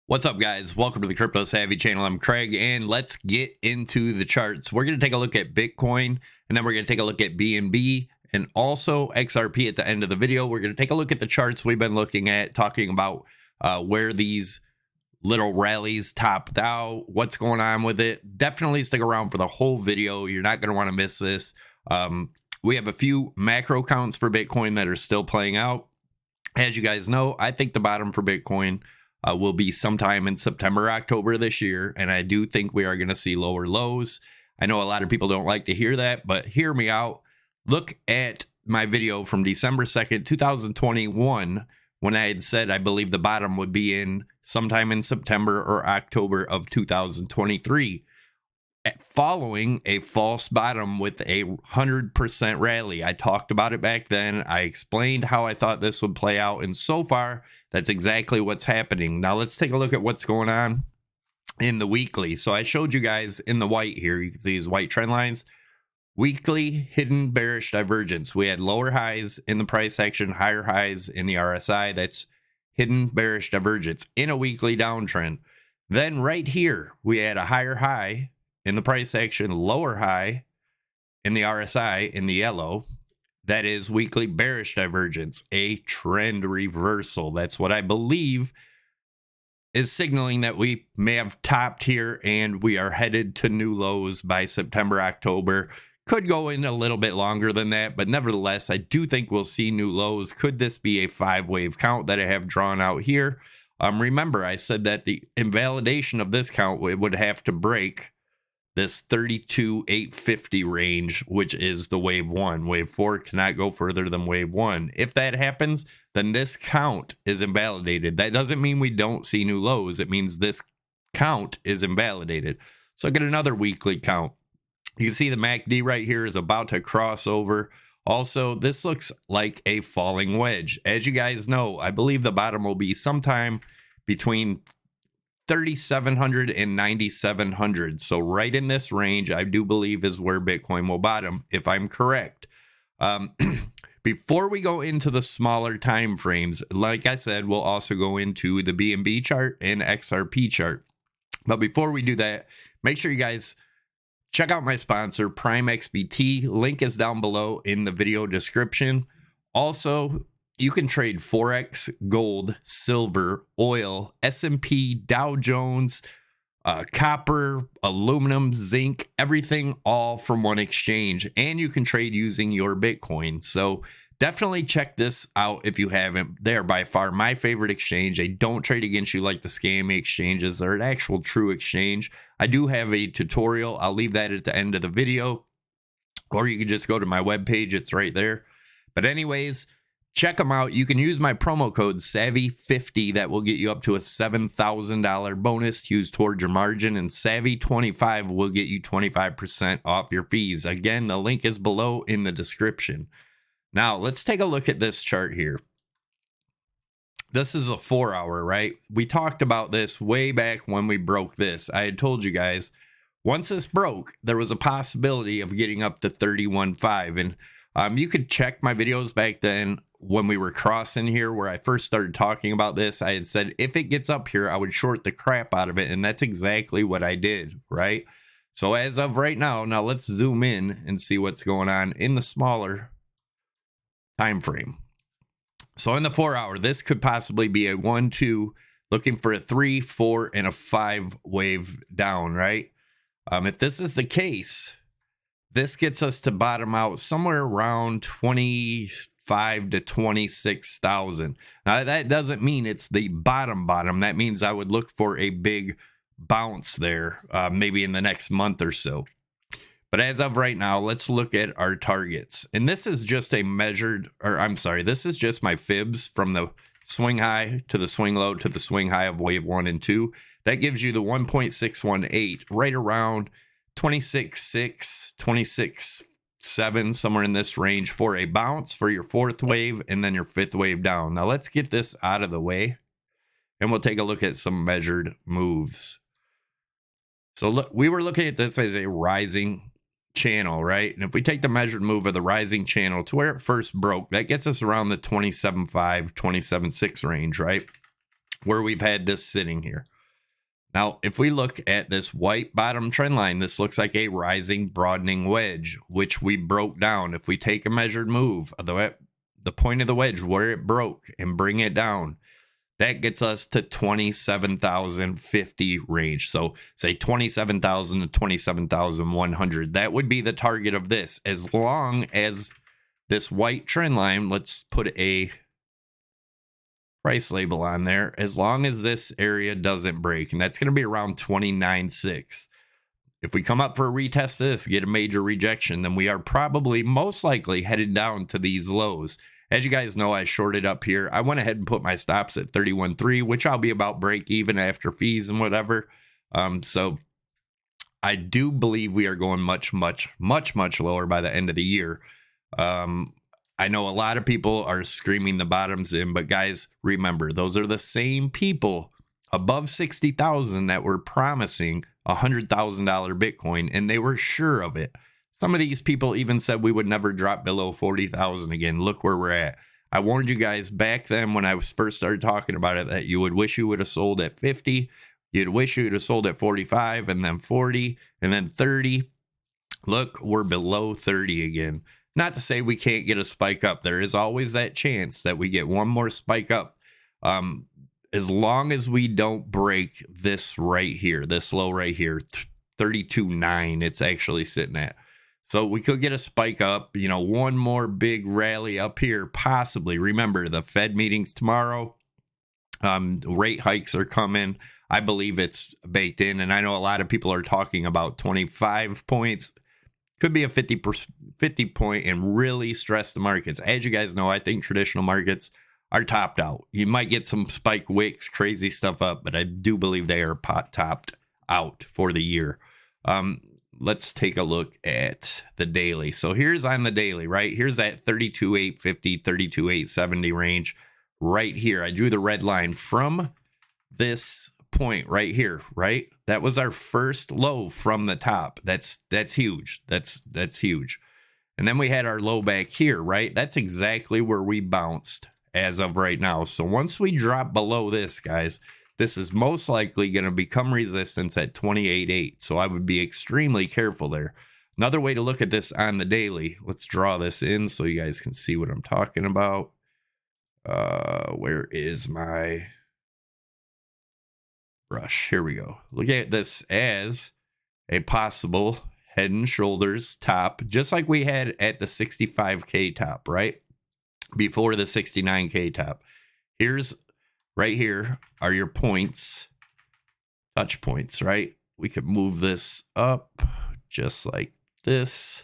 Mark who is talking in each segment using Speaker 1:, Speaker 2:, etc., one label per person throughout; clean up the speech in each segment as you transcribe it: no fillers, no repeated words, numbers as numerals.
Speaker 1: What's up, guys? Welcome to the Crypto Savvy channel. I'm Craig, and let's get into the charts. We're going to take a look at Bitcoin, and then we're going to take a look at BNB and also XRP at the end of the video. We're going to take a look at the charts we've been looking at, talking about where these little rallies topped out, what's going on with it. Definitely stick around for the whole video. You're not going to want to miss this. We have a few macro counts for Bitcoin that are still playing out. As you guys know, I think the bottom for Bitcoin will be sometime in September, October this year. And I do think we are going to see lower lows. I know a lot of people don't like to hear that, but hear me out. Look at my video from December 2nd, 2021, when I had said I believe the bottom would be in sometime in September or October of 2023. Following a false bottom with a 100% rally. I talked about it back then. I explained how I thought this would play out, and so far that's exactly what's happening. Now let's take a look at what's going on in the weekly. So I showed you guys in the white here, you can see these white trend lines. Weekly hidden bearish divergence. We had lower highs in the price action, higher highs in the RSI. That's hidden bearish divergence in a weekly downtrend. Then right here we had a higher high in the price action, lower high in the RSI in the yellow. That is weekly bearish divergence, a trend reversal. That's what I believe is signaling that we may have topped here and we are headed to new lows by September, October. Could go in a little bit longer than that, but nevertheless, I do think we'll see new lows. Could this be a 5-wave count that I have drawn out here? Remember, I said that the invalidation of this count would have to break this 32,850 range, which is the wave 1. Wave 4 cannot go further than wave 1. If that happens, then this count is invalidated. That doesn't mean we don't see new lows. It means this count is invalidated. So get another weekly count. You can see the MACD right here is about to cross over. Also, this looks like a falling wedge. As you guys know, I believe the bottom will be sometime between 3,700 and 9,700. So right in this range, I do believe is where Bitcoin will bottom, if I'm correct. Before we go into the smaller time frames, like I said, we'll also go into the BNB chart and XRP chart. But before we do that, make sure you guys check out my sponsor, Prime XBT. Link is down below in the video description. Also, you can trade Forex, gold, silver, oil, S&P, Dow Jones, copper, aluminum, zinc, everything all from one exchange. And you can trade using your Bitcoin. So definitely check this out if you haven't. They're by far my favorite exchange. They don't trade against you like the scammy exchanges. They're an actual true exchange. I do have a tutorial. I'll leave that at the end of the video. Or you can just go to my webpage. It's right there. But anyways, check them out. You can use my promo code SAVVY50. That will get you up to a $7,000 bonus used towards your margin. And SAVVY25 will get you 25% off your fees. Again, the link is below in the description. Now, let's take a look at this chart here. This is a 4-hour, right? We talked about this way back when we broke this. I had told you guys, once this broke, there was a possibility of getting up to 31.5. And you could check my videos back then when we were crossing here where I first started talking about this. I had said if it gets up here, I would short the crap out of it. And that's exactly what I did, right? So as of right now, let's zoom in and see what's going on in the smaller time frame. So in the 4-hour, this could possibly be a 1, 2, looking for a 3, 4, and a 5 wave down, right? If this is the case, this gets us to bottom out somewhere around 25 to 26,000. Now that doesn't mean it's the bottom. That means I would look for a big bounce there, maybe in the next month or so. But as of right now, let's look at our targets. And this is just a measured, or I'm sorry, this is just my fibs from the swing high to the swing low to the swing high of wave 1 and 2. That gives you the 1.618, right around 26.6, 26.7, somewhere in this range for a bounce for your 4th wave and then your 5th wave down. Now let's get this out of the way and we'll take a look at some measured moves. So look, we were looking at this as a rising channel, right? And if we take the measured move of the rising channel to where it first broke, that gets us around the 27.5, 27.6 range, right? Where we've had this sitting here. Now, if we look at this white bottom trend line, this looks like a rising broadening wedge, which we broke down. If we take a measured move, the point of the wedge where it broke and bring it down, that gets us to 27,050 range. So say 27,000 to 27,100. That would be the target of this. As long as this white trend line, let's put a price label on there, as long as this area doesn't break, and that's going to be around 29.6. If we come up for a retest this, get a major rejection, then we are probably most likely headed down to these lows. As you guys know, I shorted up here. I went ahead and put my stops at 31.3, which I'll be about break even after fees and whatever. So I do believe we are going much lower by the end of the year. I know a lot of people are screaming the bottoms in, but guys, remember, those are the same people above 60,000 that were promising $100,000 Bitcoin, and they were sure of it. Some of these people even said we would never drop below 40,000 again. Look where we're at. I warned you guys back then when I first started talking about it that you would wish you would have sold at 50. You'd wish you would have sold at 45 and then 40 and then 30. Look, we're below 30 again. Not to say we can't get a spike up. There is always that chance that we get one more spike up. As long as we don't break this right here, this low right here, 32.9, it's actually sitting at. So we could get a spike up, you know, one more big rally up here, possibly. Remember, the Fed meeting's tomorrow. Rate hikes are coming. I believe it's baked in. And I know a lot of people are talking about 25 points. Could be a 50 point and really stress the markets. As you guys know, I think traditional markets are topped out. You might get some spike wicks, crazy stuff up, but I do believe they are topped out for the year. Let's take a look at the daily. So here's on the daily, right? Here's that 32,850, 32,870 range right here. I drew the red line from this point right here, right? That was our first low from the top. That's huge. That's huge. And then we had our low back here, right? That's exactly where we bounced as of right now. So once we drop below this, guys, this is most likely going to become resistance at 28.8. So I would be extremely careful there. Another way to look at this on the daily, let's draw this in so you guys can see what I'm talking about. Where is my brush? Here we go. Look at this as a possible head and shoulders top, just like we had at the 65K top, right? Before the 69K top. Here's right here are your points, touch points, right? We could move this up just like this.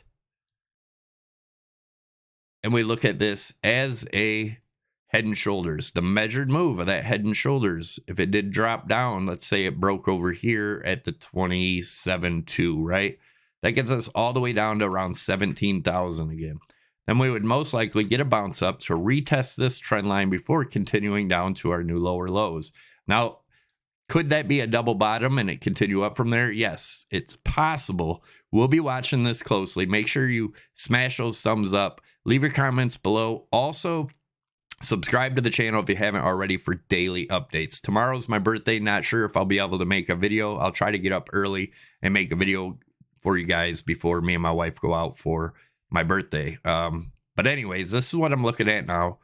Speaker 1: And we look at this as a head and shoulders, the measured move of that head and shoulders. If it did drop down, let's say it broke over here at the 27.2, right? That gets us all the way down to around 17,000 again. Then we would most likely get a bounce up to retest this trend line before continuing down to our new lower lows. Now, could that be a double bottom and it continue up from there? Yes, it's possible. We'll be watching this closely. Make sure you smash those thumbs up. Leave your comments below. Also, subscribe to the channel if you haven't already for daily updates. Tomorrow's my birthday. Not sure if I'll be able to make a video. I'll try to get up early and make a video for you guys before me and my wife go out for my birthday. But anyways, this is what I'm looking at now.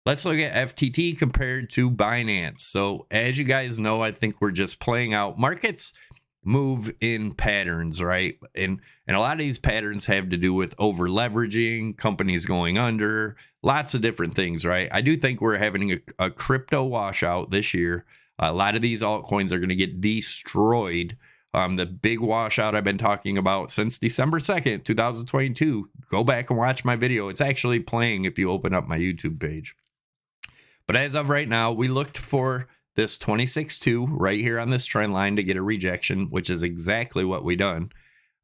Speaker 1: Let's look at FTT compared to Binance. So as you guys know, I think we're just playing out. Markets move in patterns, right? And a lot of these patterns have to do with over leveraging, companies going under, lots of different things, right? I do think we're having a crypto washout this year. A lot of these altcoins are going to get destroyed. The big washout I've been talking about since December 2nd, 2022. Go back and watch my video. It's actually playing if you open up my YouTube page. But as of right now, we looked for this 26.2 right here on this trend line to get a rejection, which is exactly what we done.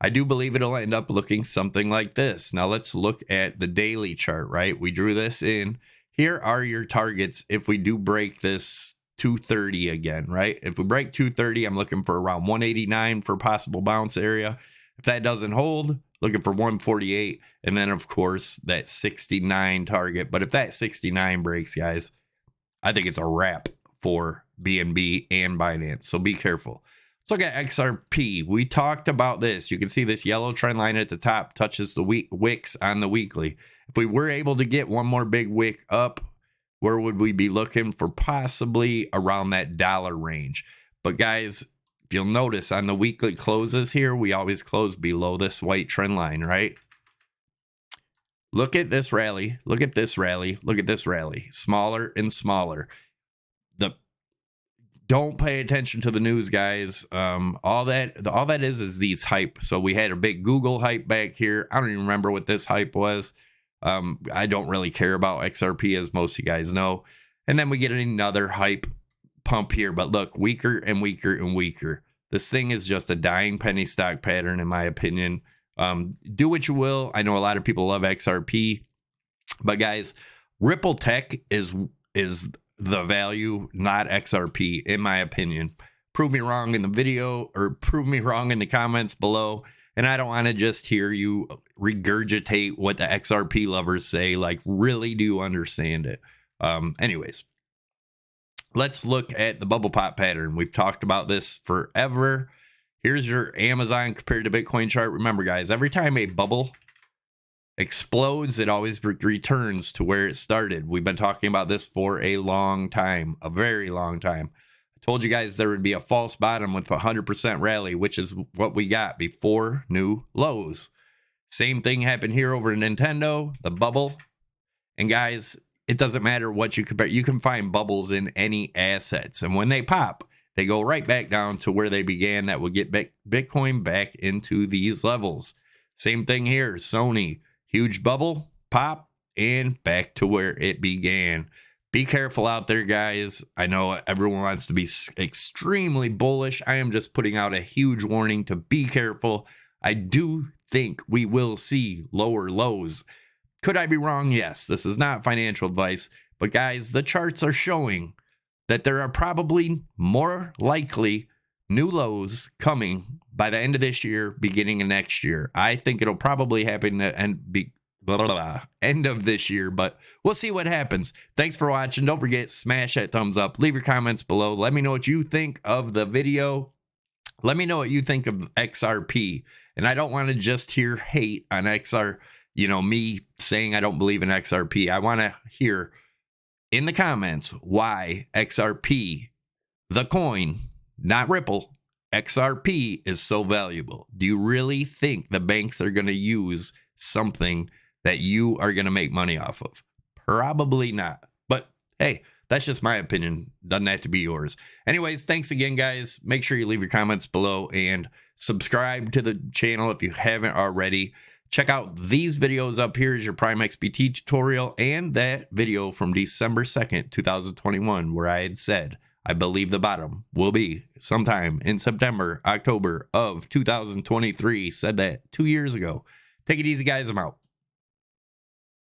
Speaker 1: I do believe it'll end up looking something like this. Now let's look at the daily chart, right? We drew this in. Here are your targets if we do break this 230 again, right? If we break 230, I'm looking for around 189 for possible bounce area. If that doesn't hold, looking for 148. And then, of course, that 69 target. But if that 69 breaks, guys, I think it's a wrap for BNB and Binance. So be careful. Let's look at XRP. We talked about this. You can see this yellow trend line at the top touches the wicks on the weekly. If we were able to get one more big wick up, where would we be looking for? Possibly around that dollar range. But guys, if you'll notice on the weekly closes here, we always close below this white trend line, right? Look at this rally. Look at this rally. Look at this rally. Smaller and smaller. Don't pay attention to the news, guys. All that is these hype. So we had a big Google hype back here. I don't even remember what this hype was. I don't really care about XRP, as most of you guys know. And then we get another hype pump here. But look, weaker and weaker and weaker. This thing is just a dying penny stock pattern, in my opinion. Do what you will. I know a lot of people love XRP. But guys, Ripple Tech is the value, not XRP, in my opinion. Prove me wrong in the video, or prove me wrong in the comments below. And I don't want to just hear you regurgitate what the XRP lovers say. Like, really do understand it. Anyways, let's look at the bubble pop pattern. We've talked about this forever. Here's your Amazon compared to Bitcoin chart. Remember, guys, every time a bubble explodes, it always returns to where it started. We've been talking about this for a long time, a very long time. I told you guys there would be a false bottom with a 100% rally, which is what we got before new lows. Same thing happened here over at Nintendo, the bubble. And guys, it doesn't matter what you compare. You can find bubbles in any assets. And when they pop, they go right back down to where they began. That will get Bitcoin back into these levels. Same thing here, Sony. Huge bubble, pop, and back to where it began. Be careful out there, guys. I know everyone wants to be extremely bullish. I am just putting out a huge warning to be careful. I do think we will see lower lows. Could I be wrong? Yes. This is not financial advice. But guys, the charts are showing that there are probably more likely new lows coming by the end of this year, beginning of next year. I think it'll probably happen and be end of this year, but we'll see what happens. Thanks for watching. Don't forget, smash that thumbs up. Leave your comments below. Let me know what you think of the video. Let me know what you think of XRP. And I don't want to just hear hate on XR, me saying I don't believe in XRP. I want to hear in the comments why XRP, the coin, not Ripple, XRP is so valuable. Do you really think the banks are going to use something that you are going to make money off of? Probably not. But hey, that's just my opinion. Doesn't have to be yours. Anyways, thanks again, guys. Make sure you leave your comments below and subscribe to the channel if you haven't already. Check out these videos up here. Is your Prime XBT tutorial and that video from December 2nd, 2021, where I had said I believe the bottom will be sometime in September, October of 2023. Said that 2 years ago. Take it easy, guys. I'm out.